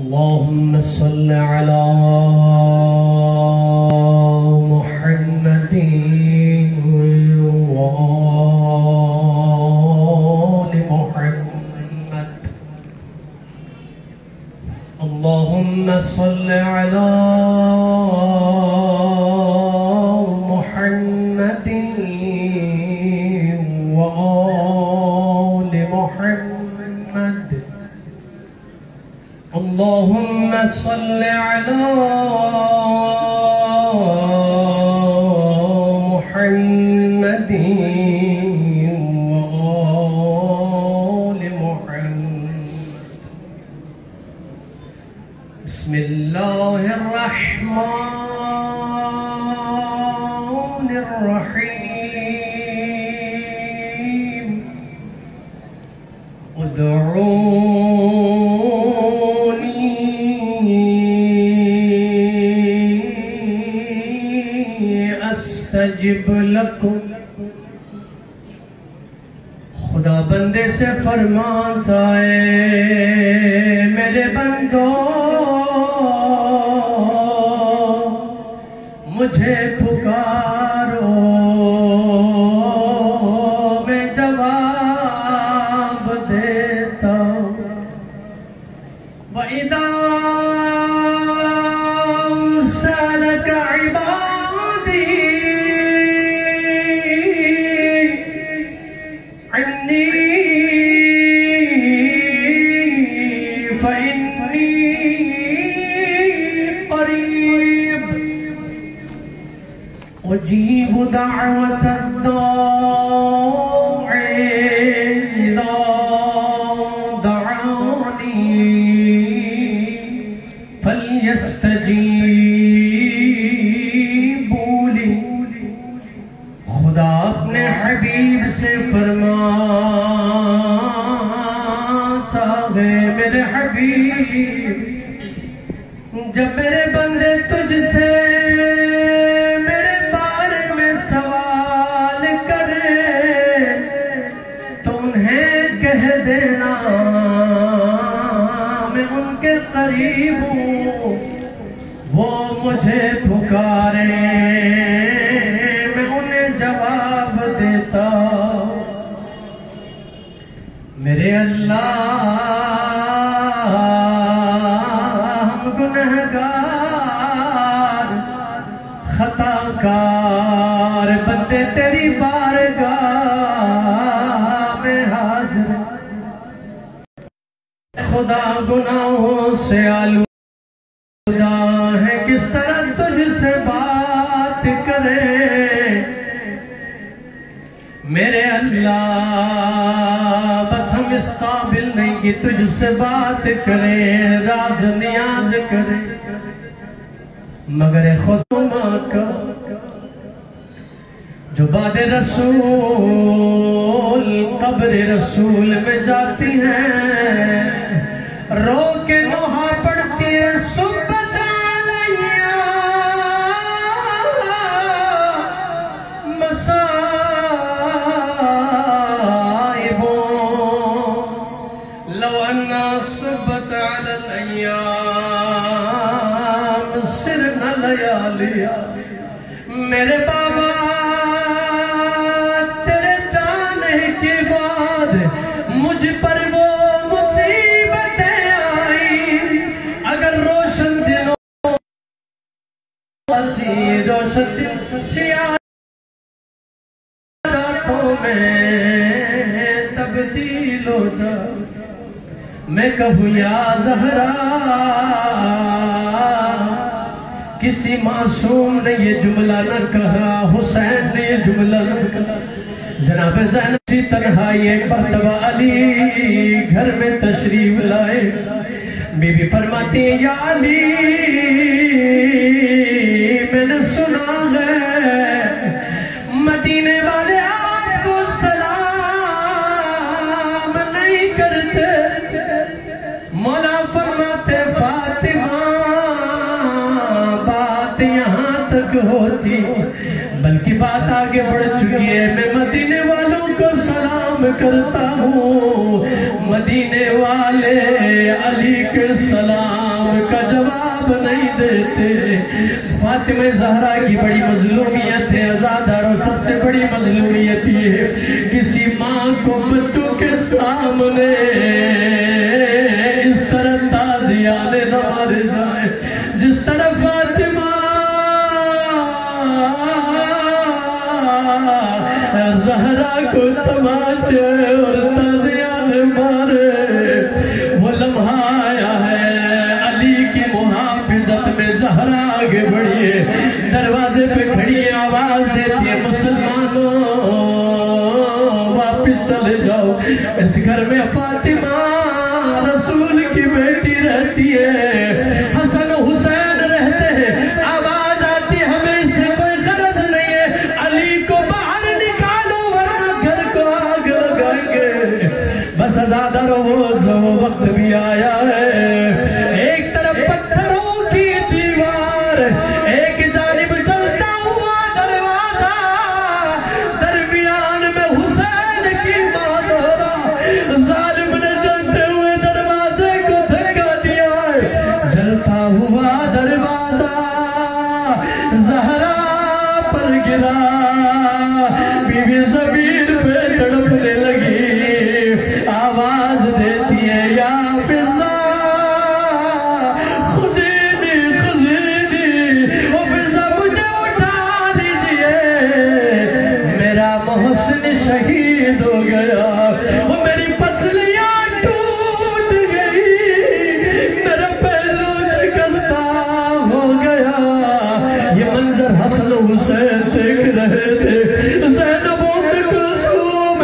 اللهم صل على محمد وآل محمد. اللهم صل على محمد وآل محمد. اللهم صل على محمد وآل محمد. بسم الله الرحمن الرحيم. استجب لکم. خدا بندے سے فرماتا ہے میرے بندو مجھے پکارو میں جواب دیتا ہوں. وَإِذَا سَأَلَكَ عِبَادِي فإني قريب أجيب دعوة الداع إذا دعاني فليستجيبوا لي. خدا اپنے حبیب سے فرماتا ہے میرے حبیب جب میرے بندے تجھ سے میرے بارے میں سوال کرے تو انہیں کہہ دینا میں ان کے قریب ہوں. وہ مجھے پکارے میں انہیں جواب دیتا. میرے اللہ ہم گنہگار خطا کار بندے تیری بارگاہ میں حاضر. خدا گناہوں سے آلودہ ہے کس طرح تجھ سے بات کرے. میرے اللہ بس ہم اس قابل نہیں کہ تجھ سے بات کرے راز نیاز کرے مگر خدا کا جو بعد رسول قبر رسول میں جاتی ہیں رو کے نوحہ پڑھتی ہے صبح علیہ مصائب لو انا صبت علی الایام سرنا لیالیا. میرے بابا تیرے جانے کے بعد مجھ پر وہ مصیبتیں آئی. اگر روشن دنوں تھی روشن دن سیاہ راتوں میں تبدیل ہو جا. میں کہوں یا زہرا کسی معصوم نے یہ جملہ نہ کہا حسین نے یہ جملہ نہ کہا. جناب زینب سی تنہائی ایک مرتبہ علی گھر میں تشریف لائے. بی بی فرماتی ہے یا علی میں نے سنا ہے مدینے والے آپ کو سلام نہیں کرتے. مولا فرماتے فاطمہ بات یہاں تک ہوتی بلکہ بات آگے بڑھ چکی ہے. میں مدینے والوں کو سلام کرتا ہوں. مدینے والے علی کے سلام کا جواب نہیں دیتے۔ فاطمہ زہرا کی بڑی مظلومیت ہے عزادار، اور سب سے بڑی مظلومیت یہ ہے کسی ماں کو بچوں کے سامنے اس طرح تازیانے نہ مارے جائے جس طرح فاطمہ زہرا کو تماچے اور تازیانے مارے۔ وہ لمحہ آیا ہے علی کی محافظت میں، زہرا آگے بڑھی ہے، دروازے پہ کھڑی ہے، آواز دیتی ہے مسلمانوں واپس چلے جاؤ، اس گھر میں فاطمہ رسول کی بیٹی رہتی ہے، حسن حسین رہتے ہیں، آواز آتی ہمیں اس سے کوئی غرض نہیں ہے، علی کو باہر نکالو ورنہ گھر کو آگ لگائیں گے۔ بس عزادار وہ وقت بھی آیا ہے، ایک طرف پتھروں کی دیوار، ایک جانب جلتا ہوا دروازہ، درمیان میں حسین کی مادرہ، ظالم نے جلتے ہوئے دروازے کو دھکا دیا ہے، جلتا ہوا دروازہ زہرا پر گرا، بی بی زمین پہ تڑپنے لگی، آواز دیتی ہے یا فضا خزینی خزینی، او فضا مجھے اٹھا لیجئے، میرا محسن شہید ہو گیا، وہ میری پسلیاں ٹوٹ گئی، میرا پہلو شکستہ ہو گیا۔ یہ منظر حسن حسین دیکھ رہے تھے، زینب ام کلثوم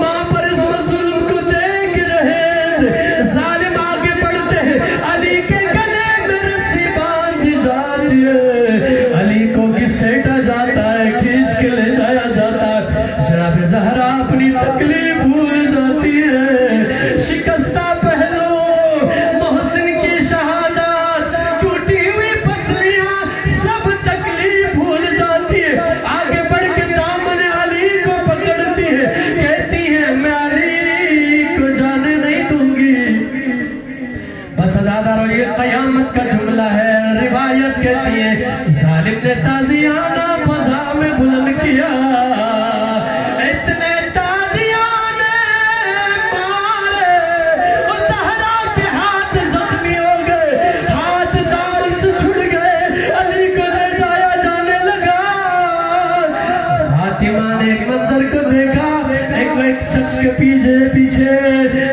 ماں پر اس ظلم کو دیکھ رہے تھے، ظالم آگے بڑھتے ہیں، علی کے گلے میں رسی باندھی جاتی ہے، علی کو گھسیٹا جاتا ہے، کھینچ کے لے جایا جاتا ہے، جناب زہرا اپنی تکلیف بھول جاتی ہے، شکستہ پہلو، محسن کی شہادت، ٹوٹی ہوئی پسلیاں، سب تکلیف بھول جاتی ہے، آگے بڑھ کے دامن علی کو پکڑتی ہے، کہتی ہے میں علی کو جانے نہیں دوں گی۔ بس عزادارو یہ قیامت کا جملہ ہے، روایت کہتی ہے ظالم نے تازیانہ فضا میں بلند کیا، اتنے تازیانے مارے، اور زہرا کے ہاتھ زخمی ہو گئے، ہاتھ دامن سے چھڑ گئے، علی کو لے جایا جانے لگا۔ فاطمہ نے ایک منظر کو دیکھا، ایک شخص کے پیچھے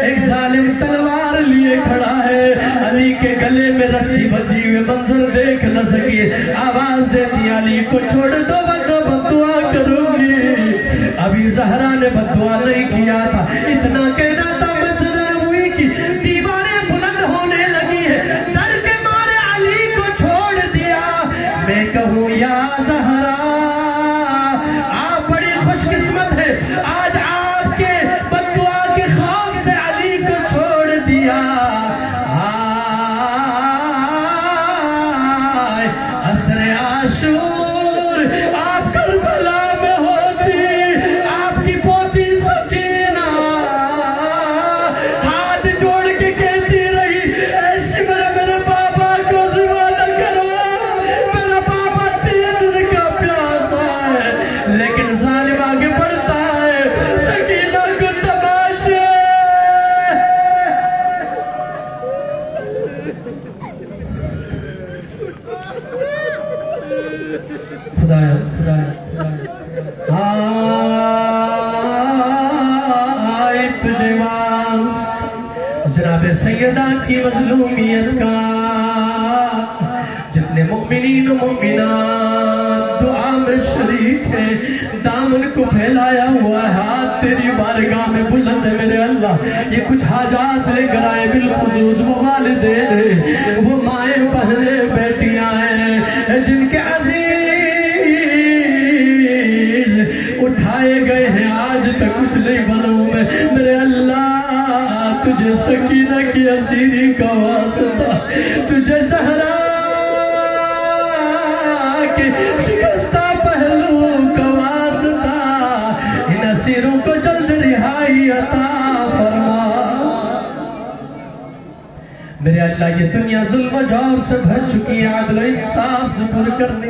ایک ظالم تلوار لیے کھڑا ہے، علی کے گلے میں رسی بندھی ہوئے منظر دیکھ نہ سکی، آواز دیتی علی کو چھوڑ دو ورنہ بددعا کروں گی۔ ابھی زہرا نے بددعا نہیں کیا تھا، اتنا کہنا تھا منظر ہوئی کہ دیواریں بلند ہونے لگی ہے، ڈر کے مارے علی کو چھوڑ دیا۔ میں کہوں یا زہرا آپ بڑی خوش قسمت ہے، آج آپ کے بددعا کے خوف سے علی کو چھوڑ دیا۔ عصر عاشور آپ کربلا میں ہوتی، آپ کی پوتی سکینہ ہاتھ جوڑ کے کہتی رہی اے شمر میرے بابا کو زوالہ کرو، میرا بابا 3 دن کا پیاسا ہے، لیکن ظالم آگے بڑھتا ہے، سکینہ کو تماچے۔ خدایا آئے تجھے واس جناب سیدہ کی مظلومیت کا، جتنے مؤمنین و مؤمنات دعا میں شریک ہیں، دامن کو پھیلایا ہوا ہے، ہاتھ تیری بارگاہ میں بلند ہے میرے اللہ، یہ کچھ حاجات لے کر آئے بالخصوص وہ والدین ہیں، وہ مائیں بہنیں بیٹیاں ہیں جن کے عزیز اٹھائے گئے ہیں، آج تک کچھ نہیں بنوں میں، میرے اللہ تجھے سکینہ کی اسیری کا واسطہ، تجھے زہرا کے شکستہ پہلو کا واسطہ، ان اسیروں کو جلد رہائی عطا فرما۔ میرے اللہ یہ دنیا ظلم و جور سے بھر چکی ہے، عدل و انصاف ظہور کرنے،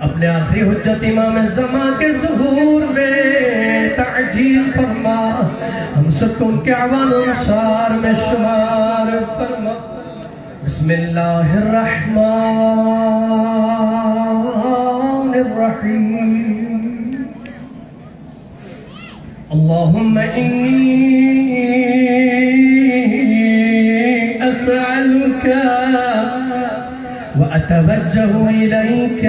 اپنے آخری حجت امام زمان کے ظہور میں تعجیل فرما، ہم سب کو ان کے عوان و انصار میں شمار فرما۔ بسم اللہ الرحمن الرحیم۔ اللہم انی أسألك وأتوجه إليك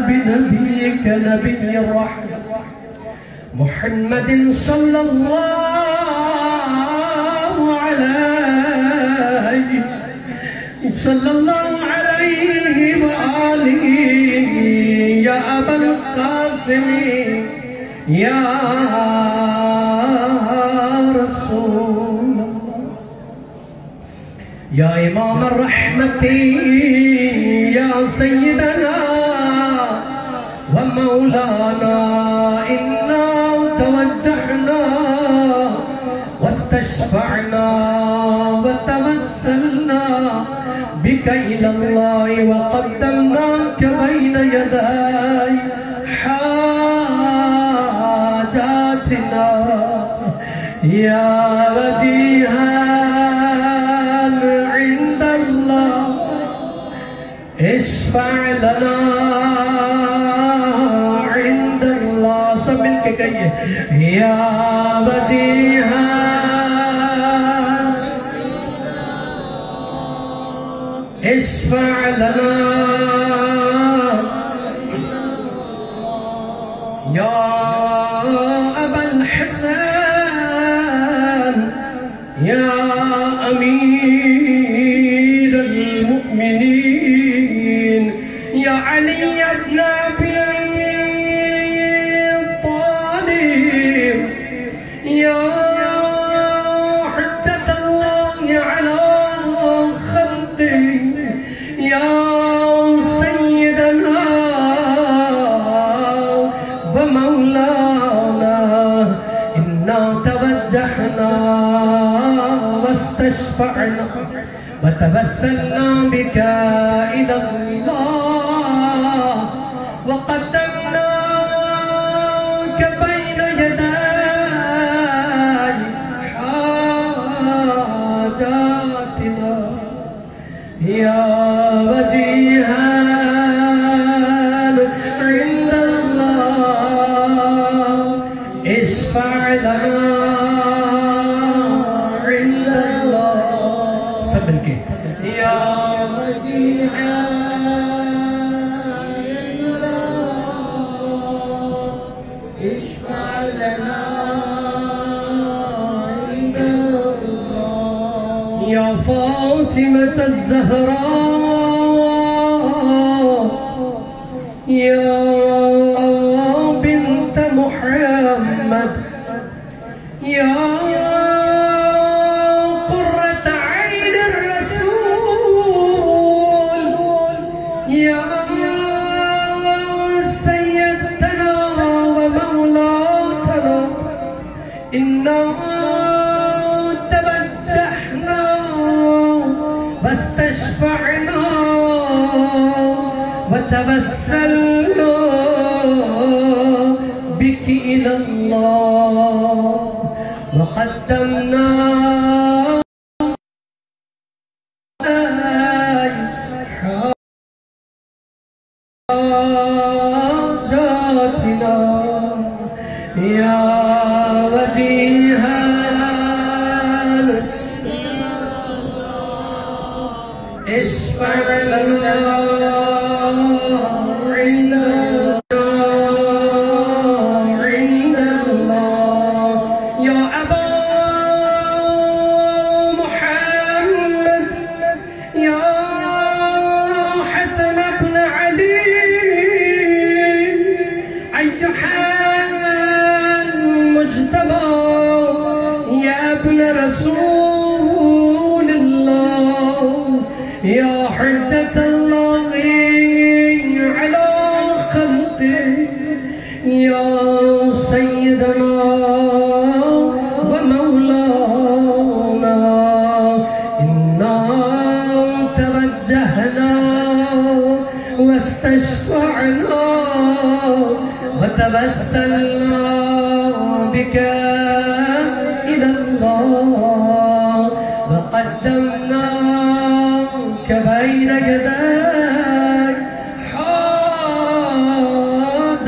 بنبيك نبي الرحمة محمد صلى الله عليه وآله يا أبا القاسم يا یا امام الرحمت یا سیدنا و مولانا انا توجہنا واستشفعنا وتوسلنا بك الى اللہ وقدمناك بین یدائی حاجاتنا یا وجیہا اشفع لنا عند اللہ، سب مل کے کہیے یا وجیہا اشفع لنا یا ابا الحسن یا امیر المؤمنین یا علی ابن ابی طالب یا حجت اللہ علی خلقی یا سیدنا و مولانا انا توجہنا واستشفعنا وتوسلنا بك إلى الله وقدمناك بين يداي حاجاتنا يا وجيها عند الله اشفع لنا عند الله سب ملکے یا وجیہا اشفع لنا عند الله یا فاطمة الزہراء یا بنت محمد یا واستشفعنا وتوسلنا بك إلى الله وقدمنا حاجاتنا يا وجيها اشفع لنا عند الله يا أبا محمد يا حسن بن علي فتوسلنا بك إلى الله وقدمناك بين يدي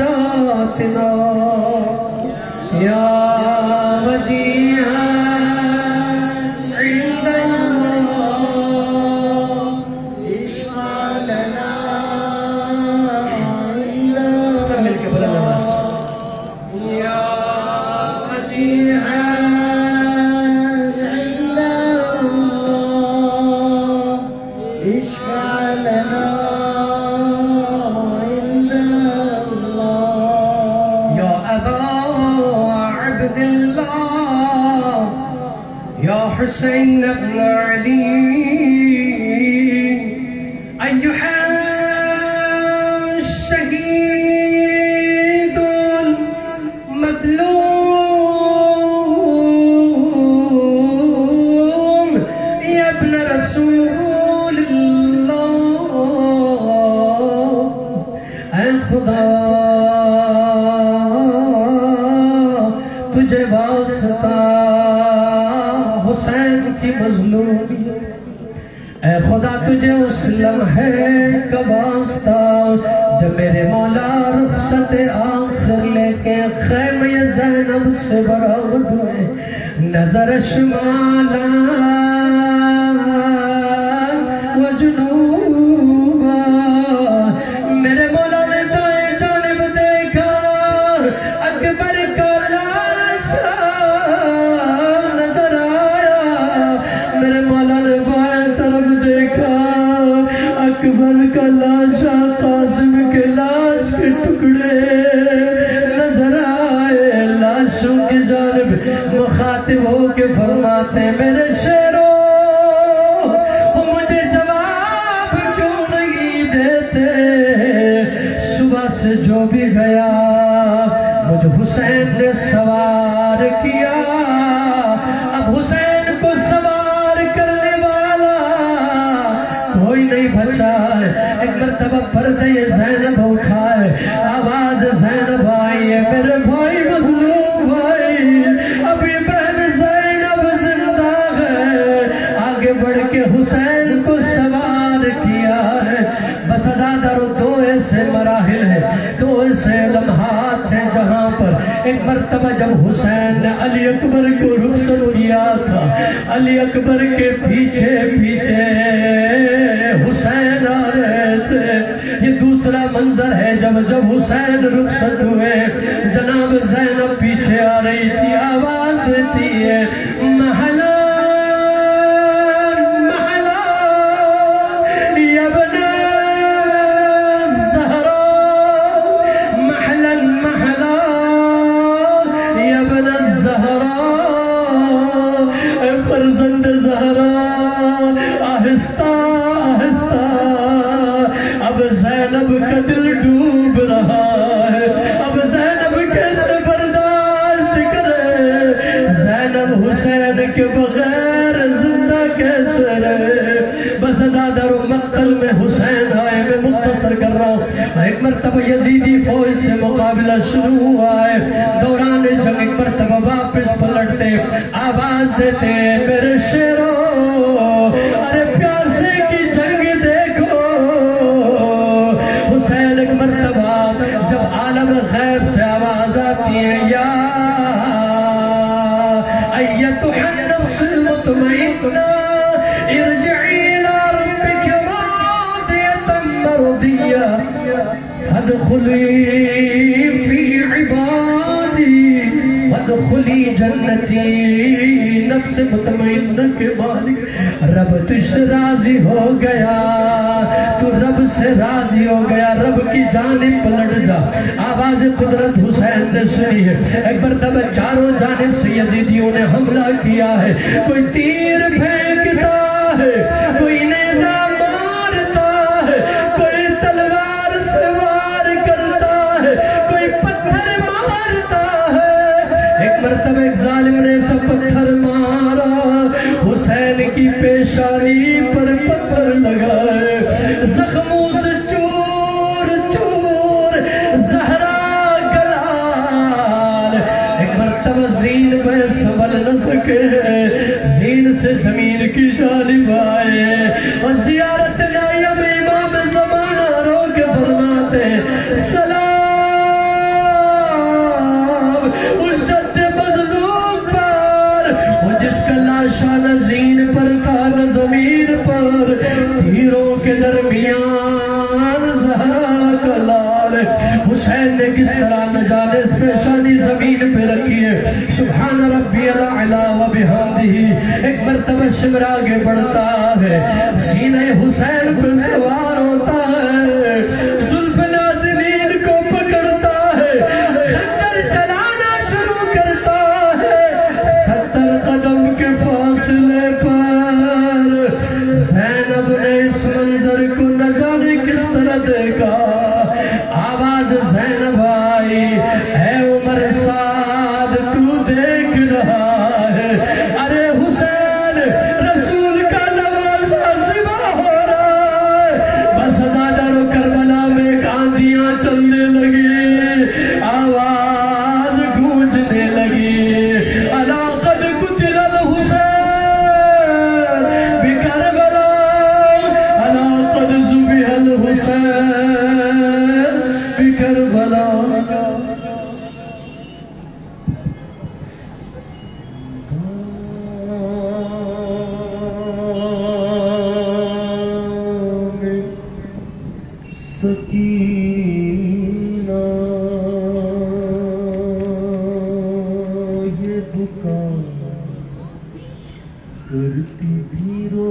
حاجاتنا يا وديعا عند الله اشفع لنا سب مل کے بلند آواز يا وديعا عند الله اشفع لنا عند الله يا أبا عبد الله يا حسين بن علي أيها الشهيد المظلوم يا ابن رسول الله اے خدا تجھے واسطہ حسین کی مظلومیت، اے خدا تجھے اس لمحے کا واسطہ جب میرے مولا رخصت آخر لے کے خیمہ زینب سے برآمد ہوئے، نظر شمالا و جنوبا، میرے مولا نے دائیں جانب دیکھا، اکبر کا لاشا نظر آیا، میرے مولا نے بائیں طرف دیکھا، اکبر کا لاشا، قاسم کے لاش کے ٹکڑے نظر آئے، لاشوں کی جانب مخاطب ہو کے فرماتے میرے شیرو مجھے جواب کیوں نہیں دیتے، صبح سے جو بھی گیا مجھے حسین نے سوار کیا، اب حسین کو سوار کرنے والا کوئی نہیں بچا ہے، ایک مرتبہ پردے زینب اٹھائے، آواز زینب آئی ہے میرے بھائی مظلوم بھائی، ابھی بہن زینب زندہ ہے، آگے بڑھ کے حسین کو سوار کیا ہے، بس ادادر دو ایسے مراحل ہیں، دو ایسے لمحات ہیں جہاں پر ایک مرتبہ جب حسین نے علی اکبر کو رخصت کیا تھا، علی اکبر کے پیچھے پیچھے حسین آ رہے تھے، یہ دوسرا منظر ہے جب حسین رخصت ہوئے، جناب زینب پیچھے آ رہی تھی، آواز دیتی ہے محلا محلا یا بن الزہرا، محلا محلا یا بن الزہرا، اے فرزند زہرا، آہستہ آہستہ، اب زینب کا دل ڈوب رہا ہے، اب زینب کیسے برداشت کرے، زینب حسین کے بغیر زندہ کیسے رہے، بس دادر و مقتل میں حسین آئے، میں مختصر کر رہا ہوں، ایک مرتبہ یزیدی فوج سے مقابلہ شروع ہوا ہے، دوران جنگ ایک مرتبہ واپس پلٹتے، آواز دیتے میرے شیرو، ارے پیاسے کی جنگ دیکھو، حسین ایک مرتبہ جب عالم غیب سے آواز آتی ہے یا ایتھا النفس المطمئنہ ارجعی الی ربک راضیۃ مرضیہ فادخلی فی عبادی وادخلی جنتی، نفس مطمئنہ کے مالک رب تجھ سے راضی ہو گیا، تو رب سے راضی ہو گیا، رب کی جانب پلٹ جا، آواز قدرت حسین نے سنی ہے، ایک مرتبہ چاروں جانب سے یزیدیوں نے حملہ کیا ہے، کوئی تیر پھینکتا ہے، کوئی نیزہ مارتا ہے، کوئی تلوار سے وار کرتا ہے، کوئی پتھر مارتا ہے، ایک مرتبہ ایک ظالم نے سب پتھر مارا، حسین کی پیشانی پر پتھر لگائے، زخموں سے چور چور زہرا گلا سے زمین کی جانب آئے اور زیارت نائیہ میں امام زمانہ رو کے فرماتے سلام اس جد مظلوم پر وہ جس کا لاشا نہ زین پر تھا نہ زمین پر تیروں کے درمیان زہرا کا لال حسین نے کس طرح نجات پیشانی زمین پہ رکھی ہے سبحان ربی العلا و بحمدہ ایک مرتبہ شمر آگے بڑھتا ہے سینہ حسین پر سوار ہوتا ہے زلف نازنین کو پکڑتا ہے خنجر چلانا شروع کرتا ہے 70 قدم کے فاصلے پر زینب نے اس منظر کو نہ جانے کس طرح دیکھا آواز زینب آئی اے عمر سعد تو دیکھ رہا ہے ارے حسین رسول کا نوازہ ذبح ہو رہا ہے بس زادر و کربلا میں آندیاں چلنے لگی آواز گونجنے لگی الا قد قتل الحسین بکربلا الا قد ذبح الحسین بکربلا سکینہ یہ دکان کرتی بھی رو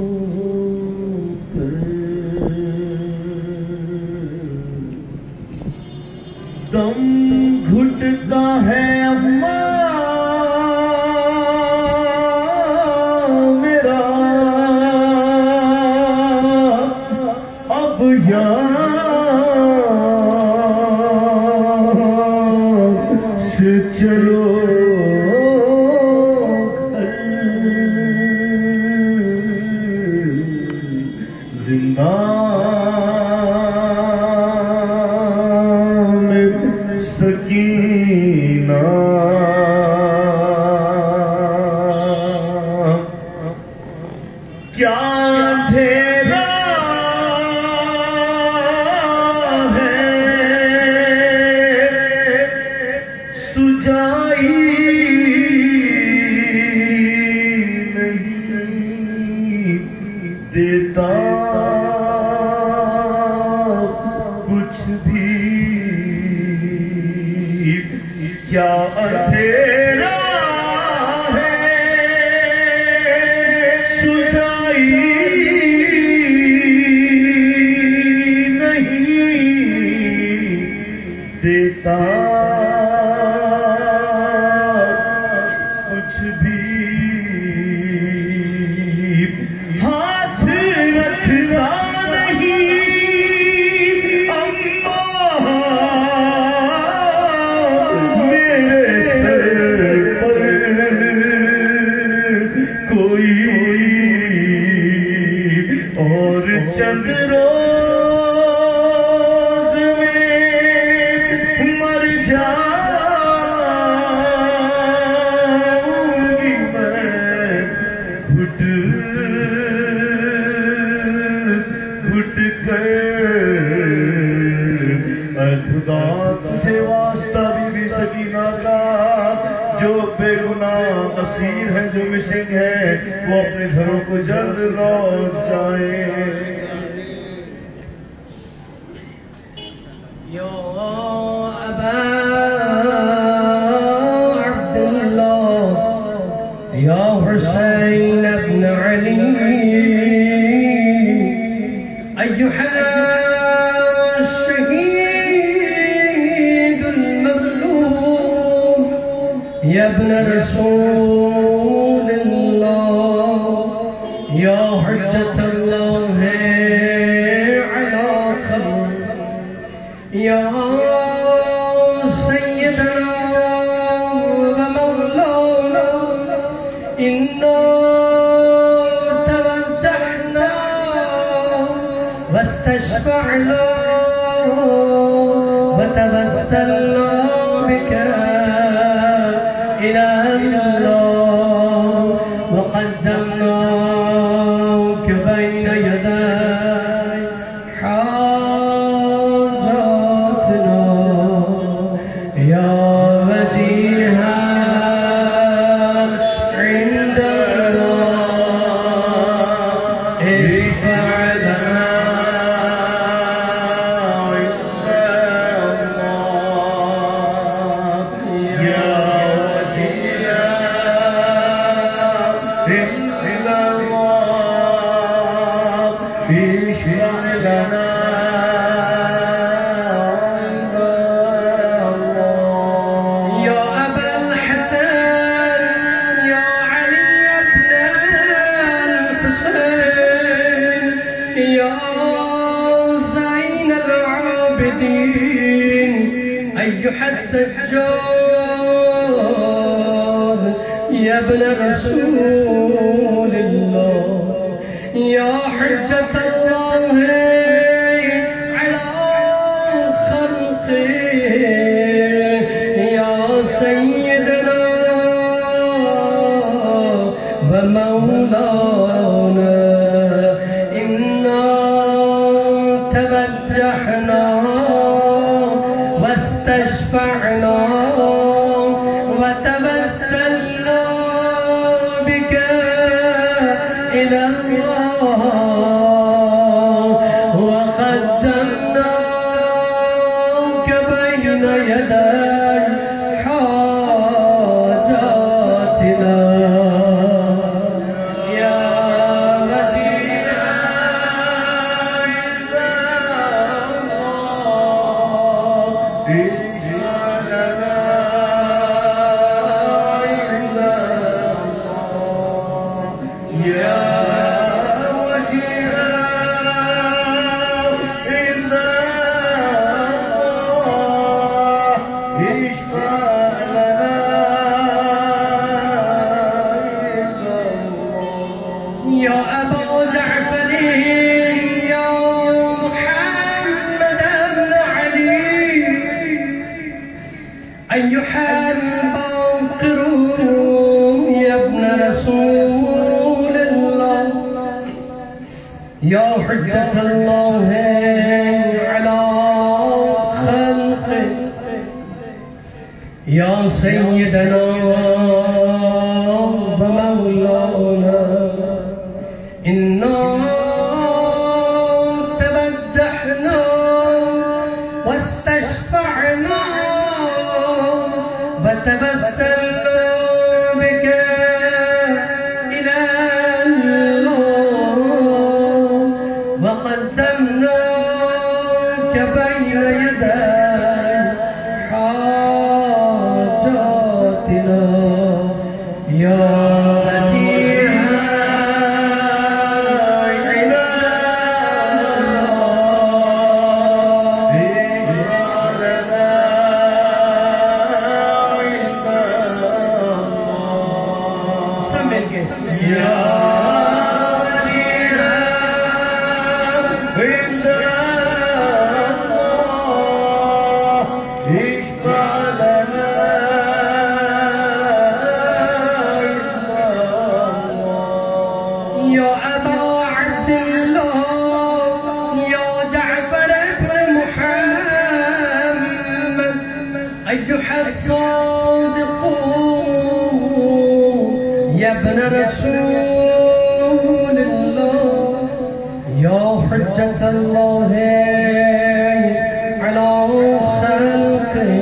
کر دم گھٹتا ہے اماں میرا اب یہاں سے چلو گھر زندان میں سکینہ کیا اندھیرا ہے سجائی نہیں دیتا کچھ بھی کیا اندھیرا ہے سجائی نہیں دیتا کچھ بھی ہاتھ رکھنا نہیں اماں میرے سر پر کوئی اور چند روز میں مر جاؤں گی میں گھٹ گھٹ کر اے خدا تجھے واسطہ بی بی سکینہ کا جو بے گناہ اسیر ہے جو مسنگ ہے وہ اپنے گھروں کو جلد لوٹ جائیں یا ابا عبداللہ یا حسین ابن علی ایہا الشہید المظلوم یا ابن رسول اللہ یا حجت اللہ علی خلق یا سیدنا و مولانا انا توجہنا واستشفعنا وتوسلنا بك إلى الله وقدمنا اشفع لنا يا أبا الحسن يا علي بن الحسين يا زين العابدين أيها السجاد يا ابن رسول الله يا حجة الله على خلقه يا سيدنا ومولانا إنا توجهنا واستشفعنا وتوسلنا بك إلى الله وقدمناك بين يدي حاجاتنا يا وديعا عند الله اشفع لنا عند الله يا يا أبا جعفر يا محمد بن علي أيها الباقر يا ابن رسول الله يا حجة الله على خلقه يا سيدنا ومولانا إنا توجهنا واستشفعنا وتوسلنا بك إلى الله وقدمناك بين يدي حاجاتنا يا أيها الصادقون يا ابن رسول الله يا حجة الله على خلقه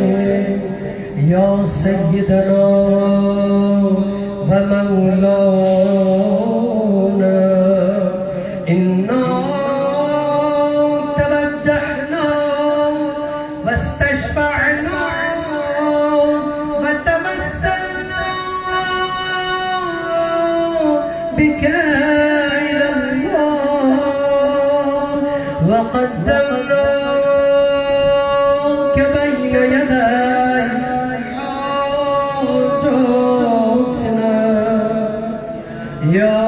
يا سيدنا ومولانا إنا توجهنا واستشفعنا وتوسلنا بك إلى الله وقدمناك بين يدي حاجاتنا يا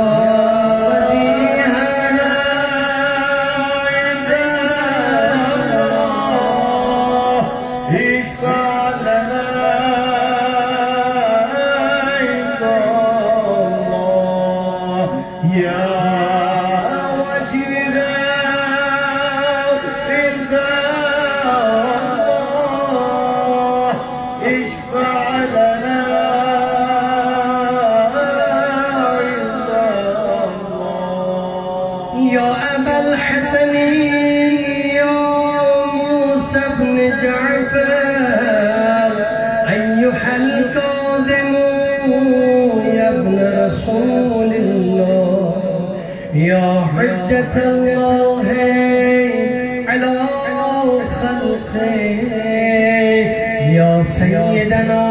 يا أبا الحسن يا موسى بن جعفر أيها الكاظم يا ابن رسول الله يا حجة الله على خلقه يا سيدنا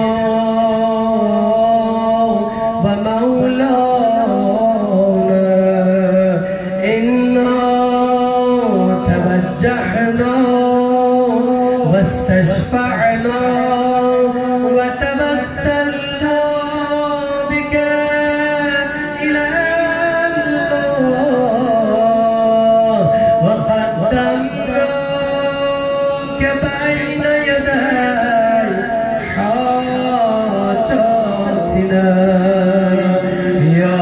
ومولانا إنا توجهنا واستشفعنا وتوسلنا بك إلى الله وقدمناك بين يدي حاجاتنا يا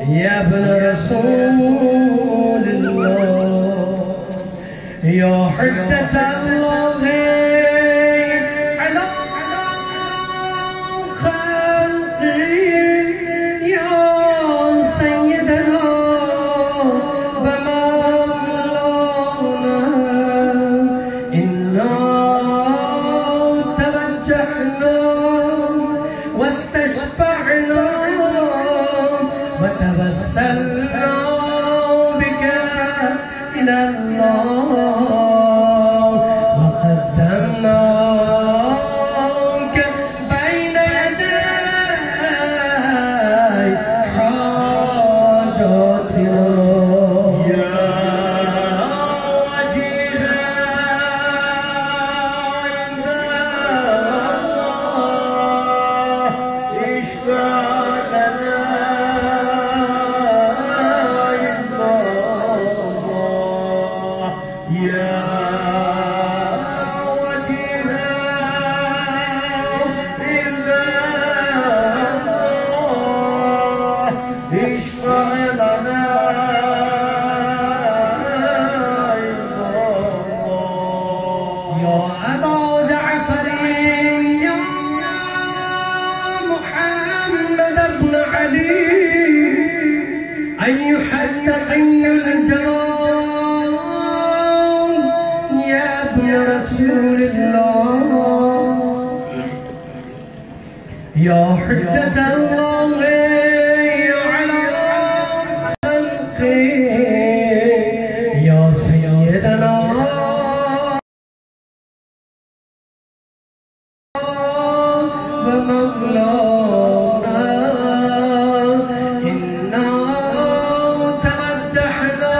يا ابن رسول الله يا حجة الله على خلقه يا سيدنا ومولانا إنا توجهنا واستشفعنا وتوسلنا بك إلى الله وقدمناك بين يدي حاجاتنا يا وجيها عند الله اشفع لنا أيها التقي الجواد يا ابن رسول الله يا حجة الله على خلقه يا سيدنا ومولانا إنا توجهنا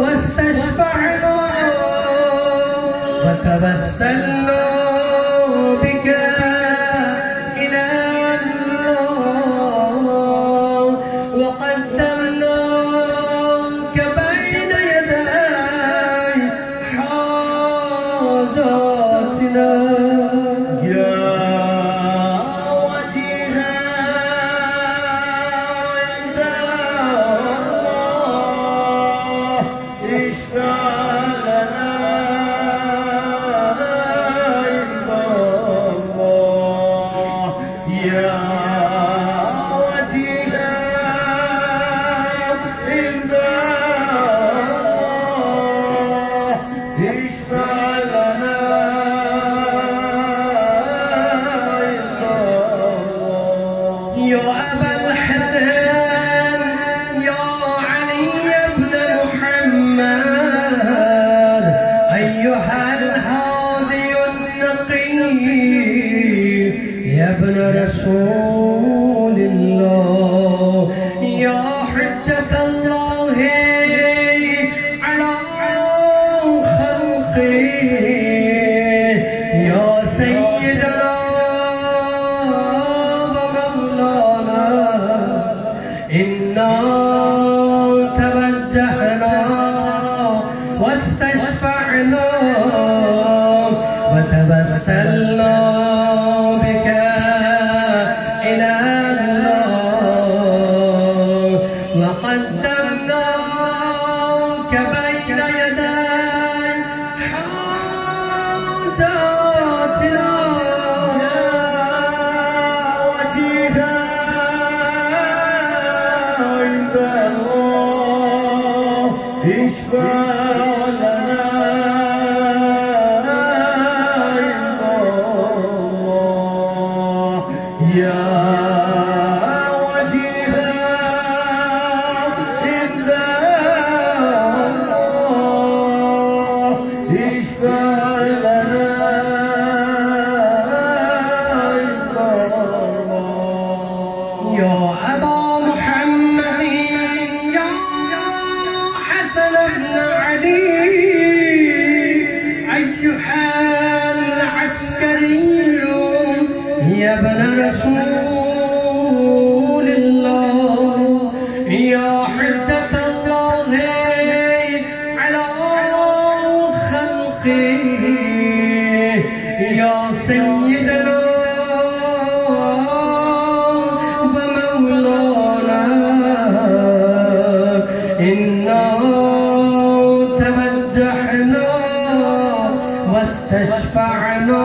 واستشفعنا وتوسلنا بك إلى الله وقدمناك بين يدي حاجاتنا يا وجيها عند الله اشفع لنا عند الله يا وجيها عند الله اشفع لنا عند الله يا أبا الحسن يا علي بن محمد أيها الهادي النقي يا ابن رسول الله يا حجة الله على خلقه يا سيدنا إنا توجهنا واستشفعنا وتوسلنا بك إلى الله وقدمناك بين يدي حاجاتنا وجيها عند الله اشفع لنا عند الله يا يا ابن رسول الله يا حجة الله على خلقه يا سيدنا ومولانا إنا توجهنا واستشفعنا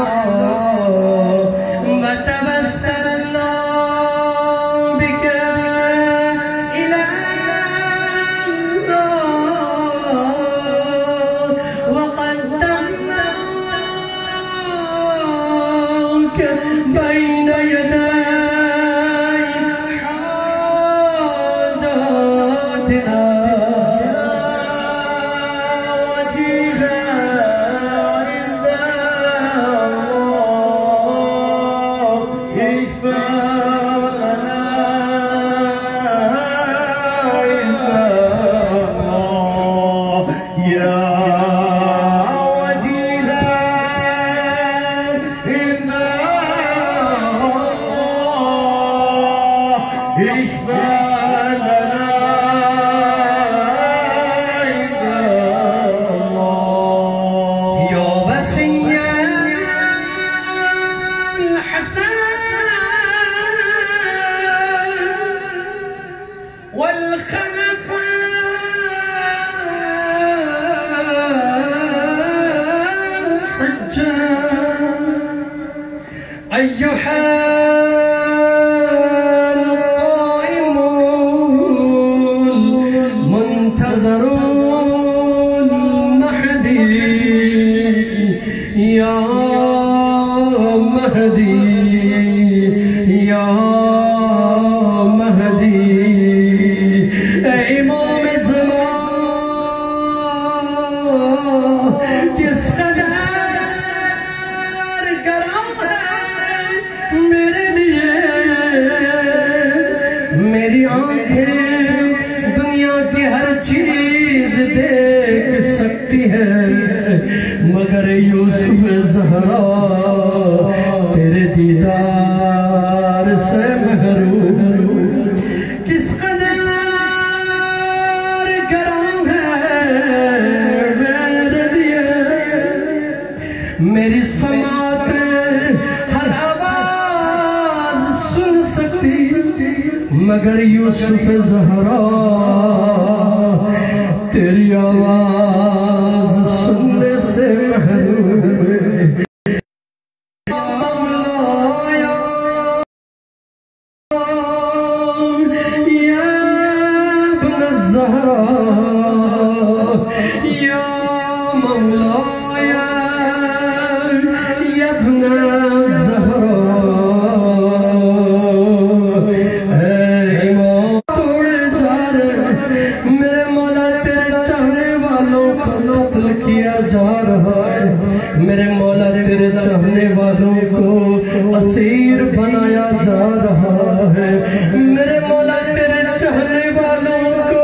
وتوسلنا بك إلى الله وقدمناك بين يدي حاجاتنا أيها القائم المنتظر المهدي يا مهدي يا مهدي امام زمان کس قدر گرم ہے میرے لیے میری آنکھیں دنیا کی ہر چیز دیکھ سکتی ہے مگر یوسف زہرا تیرے دیدار سے محروم کس قدر گرم ہے میرے لیے میری سماعت ہر آواز سن سکتی مگر یوسف زہرا تیری آواز سننے سے محروم یا ابن الزہرا یا مولایا یا ابن الزہرا میرے مولا تیرے چاہنے والوں کو اسیر بنایا جا رہا ہے میرے مولا تیرے چاہنے والوں کو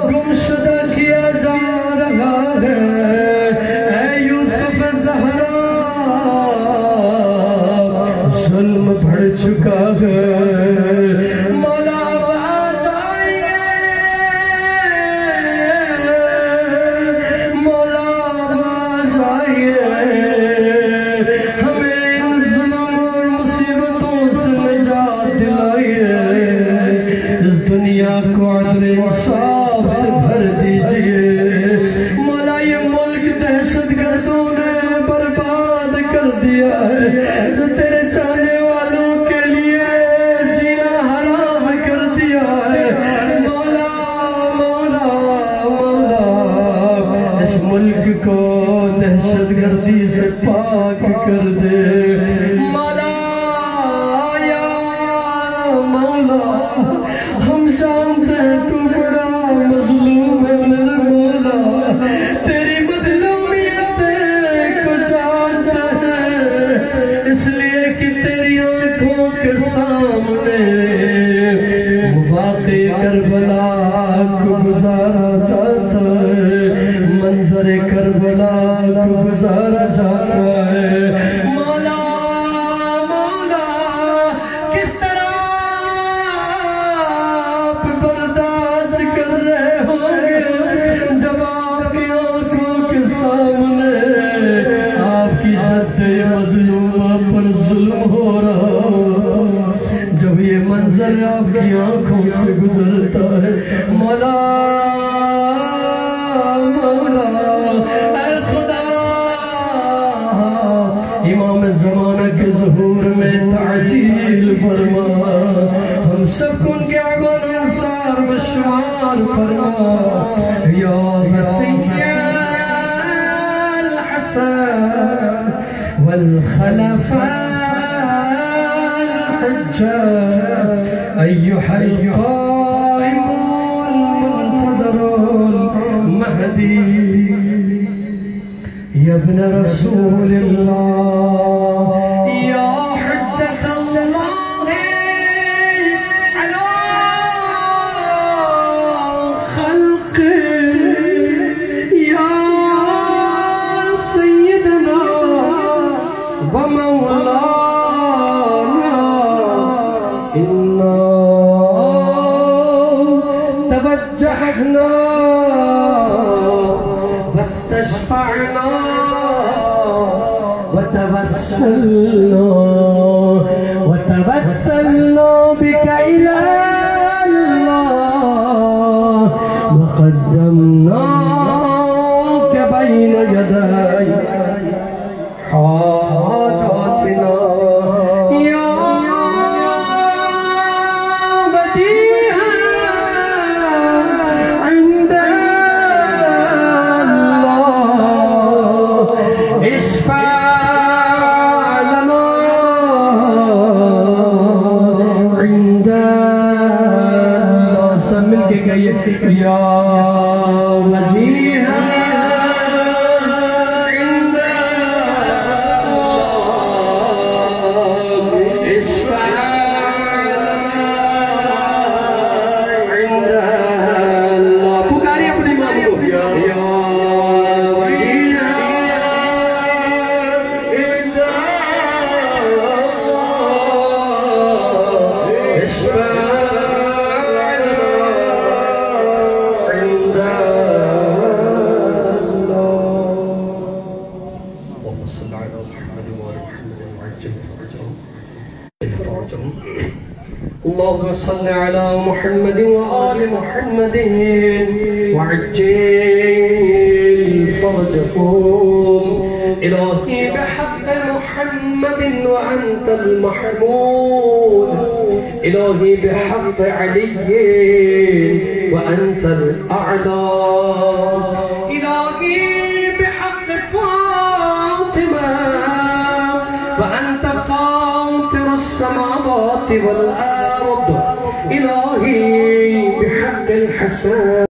گمشدہ کیا جا رہا ہے اے یوسف زہرا ظلم بڑھ چکا ہے مولا آنکھوں کے سامنے واقع کربلا کو گزارا جاتا ہے، منظر کربلا کو گزارا جاتا ہے۔ مولا مولا کس طرح آپ برداشت کر رہے ہوں گے جب آپ کی آنکھوں کے سامنے آپ کی جد مظلومہ پر ظلم ہو رہا ہو، جب یہ منظر آپ کی آنکھوں سے گزرتا ہے۔ مولا مولا اے خدا، امام زمانہ کے ظہور میں تعجیل فرما، ہم سب کو ان کے اعمال انصار بشمار فرما۔ یا مسیح الحسن والخلفاء أيها القائم المنتظر المهدي يا ابن رسول الله، يا حجة الله على خلقه، يا سيدنا ومولانا، توجهنا واستشفعنا وتوسلنا بك إلى الله، وقدمناك بين يدي حاجاتنا يا بديعا عند الله، اشفع لنا عند الله۔ سب مل کے کہیے یا وجیہا اللهم صل على محمد وآل محمد وعجل فرجهم إلهي بحق محمد وأنت المحمود، إلهي بحق علي وأنت الأعلى، إلهي بحق فاطمة وأنت فاطر السماوات والأرض، إلهي بحق الحسن